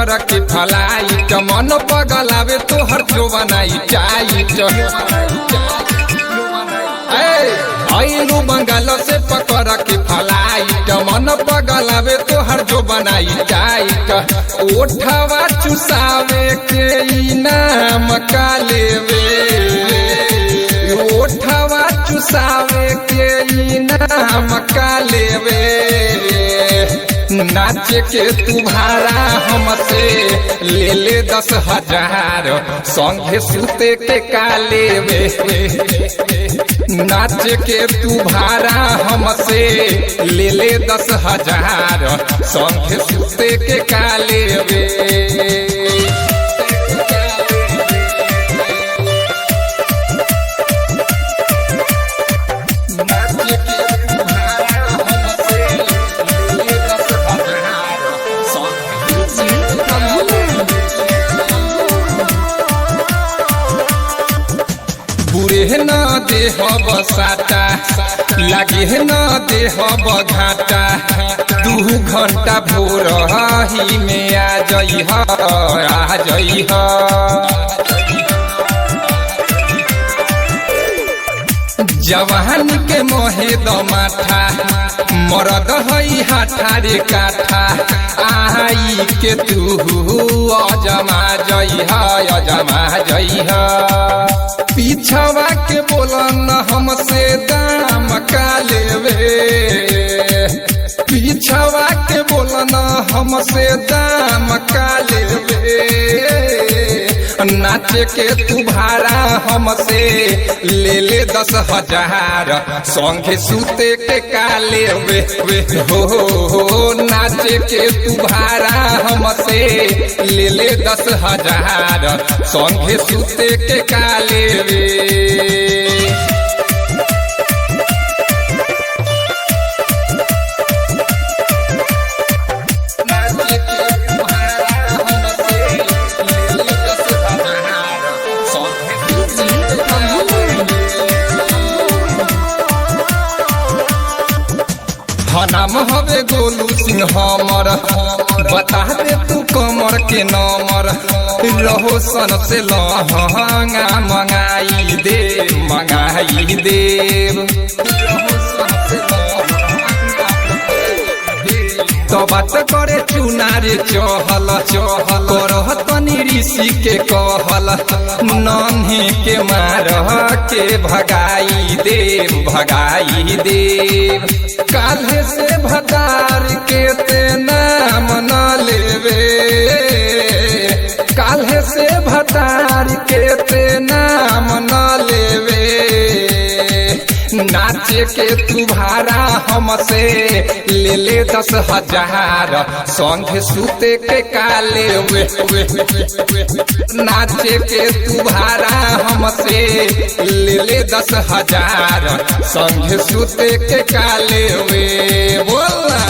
पकड़ के फलाइट मन पगलावे तोहर जो बनाई टाइट आइलू बंगाल से पकड़ के फलाइट मन पगलावे तोहर जो बनाई टाइट ओठवा चुसावे के इनाम का लेवे ओठवा चुसावे के इनाम का लेवे नाच के तू भाड़ा हमसे ले ले 10,000 संगे सुते के काले नाच के तू भाड़ा हमसे ले ले 10,000 संगे सुते के काले बुरे न देह बसाता लगे न देह बघाटा 2 घंटा भोर ही में आ जइह जवान के मोहे दमाठा मरद हई हाथा रे काठा आई के तू अजमा जइह पीछवा के बोलन हमसे दाम का लेवे पीछवा के बोलन हमसे दाम का लेवे नाच के तू भाड़ा हमसे ले ले 10,000 संगे सुते के काले हो नाच के तू भाड़ा हमसे ले ले 10,000 संगे सुते के काले नाम हवे गोलू सिंह हमर बता दे तू कमर के नंबर रहो सन से लहंगा मंगाई दे तो बात करे चुनारे चहल करह तनी ऋषि के कहल नन्हे के मार के भगाई देव काल्हे से भतार के ते नाम न लेवे काल्हे से भतार के ते नाम न लेवे नाच के तू भाड़ा हमसे ले ले 10,000 संगे सुते के काले नाच के तू भाड़ा हमसे ले ले 10,000 संगे सुते के काले बोला